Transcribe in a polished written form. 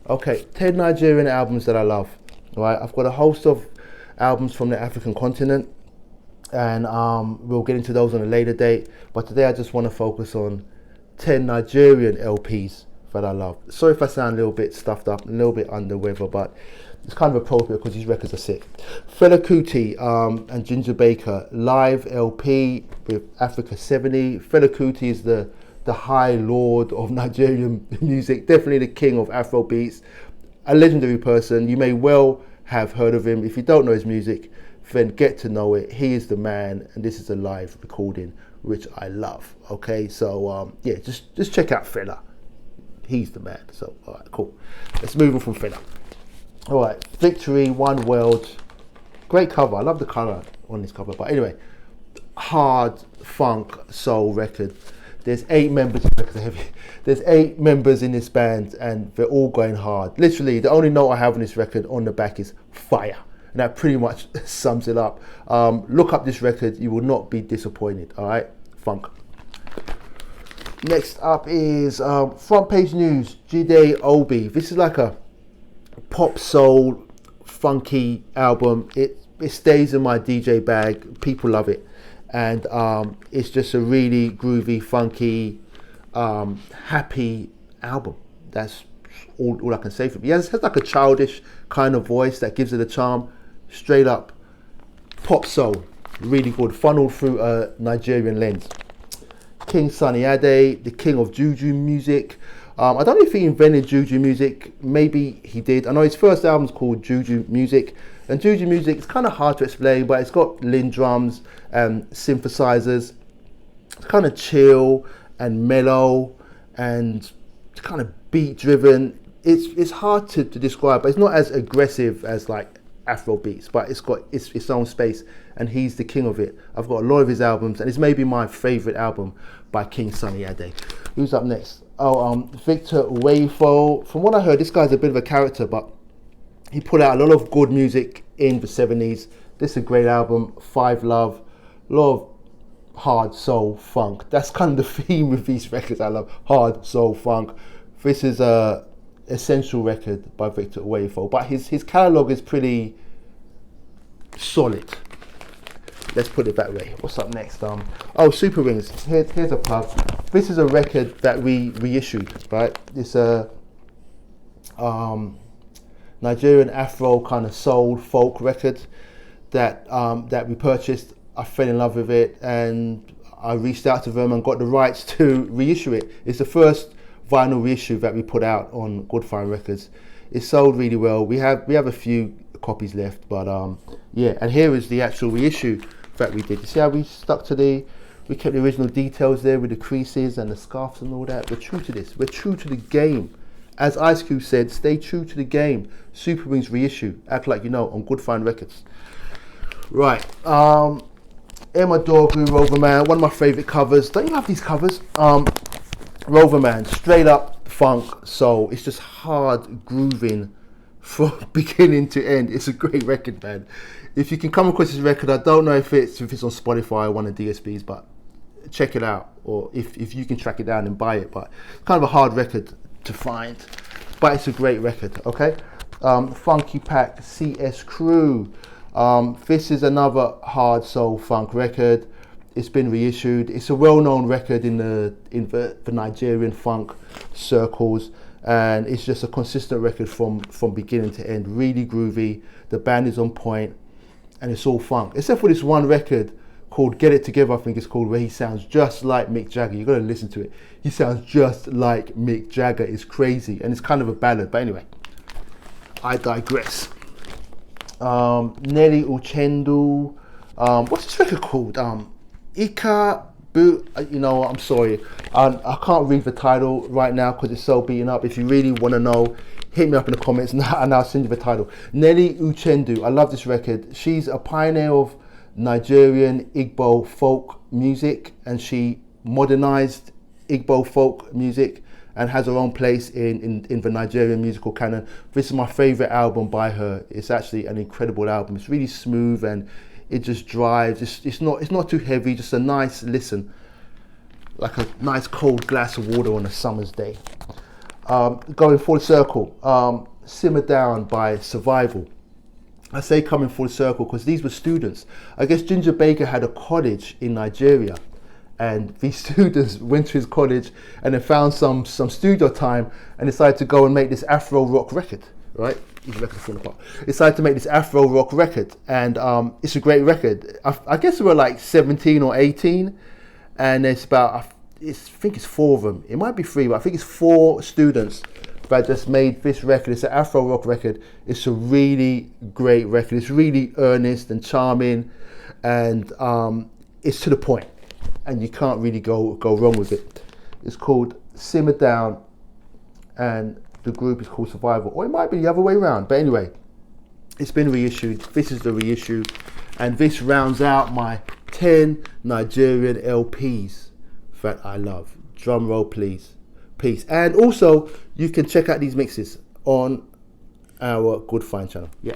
Okay, 10 Nigerian albums that I love. Right, I've got a host of albums from the African continent, and we'll get into those on a later date. But today I just want to focus on 10 Nigerian LPs that I love. Sorry if I sound a little bit stuffed up, a little bit under weather, but it's kind of appropriate because these records are sick. Fela Kuti and Ginger Baker, live LP with Africa 70. Fela Kuti is the high lord of Nigerian music, definitely the king of Afro beats, a legendary person. You may well have heard of him. If you don't know his music, then get to know it. He is the man, and this is a live recording, which I love. Okay, so yeah, just check out Fela. He's the man. So all right, cool. Let's move on from Fela. All right, Victory, One World, great cover. I love the color on this cover. But anyway, hard funk soul record. There's 8 members. There's 8 members in this band, and they're all going hard. Literally, the only note I have on this record on the back is fire, and that pretty much sums it up. Look up this record; you will not be disappointed. All right, funk. Next up is Front Page News, Jide Obi. This is like a pop soul funky album. It stays in my DJ bag. People love it, and it's just a really groovy, funky, happy album. That's all I can say for it. He has like a childish kind of voice that gives it a charm. Straight up pop soul, really good, funneled through a Nigerian lens. King Sunny Ade, the king of Juju music. I don't know if he invented Juju music. Maybe he did. I know his first album's called Juju Music. And Juju music is kind of hard to explain, but it's got Lin drums and synthesizers. It's kind of chill and mellow and kind of beat driven. It's hard to describe, but it's not as aggressive as like Afro beats, but it's got its own space, and he's the king of it. I've got a lot of his albums, and it's maybe my favorite album by King Sunny Ade. Who's up next? Victor Uwaifo. From what I heard, this guy's a bit of a character, but he put out a lot of good music in the 70s. This is a great album. Five Love, a lot of hard soul funk. That's kind of the theme with these records. I love hard soul funk. This is a essential record by Victor Uwaifo, but his catalogue is pretty solid. Let's put it that way. What's up next? Super Wings. Here's a plug. This is a record that we reissued, right? It's a Nigerian Afro kind of soul folk record that we purchased. I fell in love with it, and I reached out to them and got the rights to reissue it. It's the first vinyl reissue that we put out on Good Fine Records. It sold really well. We have a few copies left, but yeah. And here is the actual reissue that we did. You see how we we kept the original details there with the creases and the scarves and all that. We're true to this. We're true to the game. As Ice Cube said, stay true to the game. Super Wings reissue. Act like you know on Good Fine Records. Right. Emma Dorgu, Rover Man, one of my favourite covers. Don't you love these covers? Rover Man, straight up funk soul. It's just hard grooving from beginning to end. It's a great record, man. If you can come across this record, I don't know if it's on Spotify or one of the DSPs, but check it out. Or if you can track it down and buy it. But it's kind of a hard record to find, but it's a great record. Okay. Funky Pack, CS Crew. This is another hard soul funk record. It's been reissued. It's a well-known record in the Nigerian funk circles, and it's just a consistent record from beginning to end. Really groovy. The band is on point, and it's all funk. Except for this one record called Get It Together, I think it's called, where he sounds just like Mick Jagger. You got to listen to it. He sounds just like Mick Jagger. It's crazy, and it's kind of a ballad. But anyway, I digress. Nelly Uchendu. What's this record called? Ika Boo. You know, I'm sorry. I can't read the title right now because it's so beaten up. If you really want to know, hit me up in the comments and I'll send you the title. Nelly Uchendu. I love this record. She's a pioneer of Nigerian Igbo folk music, and she modernized Igbo folk music and has her own place in the Nigerian musical canon. This is my favorite album by her. It's actually an incredible album. It's really smooth and it just drives. It's not too heavy, just a nice listen, like a nice cold glass of water on a summer's day. Going full circle, Simmer Down by Survival. I say coming full circle because these were students. I guess Ginger Baker had a college in Nigeria, and these students went to his college and then found some studio time and decided to go and make this Afro rock record, right? These records fall apart. Decided to make this Afro rock record, and it's a great record. I guess we were like 17 or 18, and it's about, I think it's 4 of them. It might be 3, but I think it's 4 students that just made this record. It's an Afro rock record. It's a really great record. It's really earnest and charming, and it's to the point, and you can't really go wrong with it. It's called Simmer Down, and the group is called Survival, or it might be the other way around. But anyway, it's been reissued. This is the reissue, and this rounds out my 10 Nigerian LPs that I love. Drum roll, please. Peace. And also, you can check out these mixes on our Good Find channel. Yeah.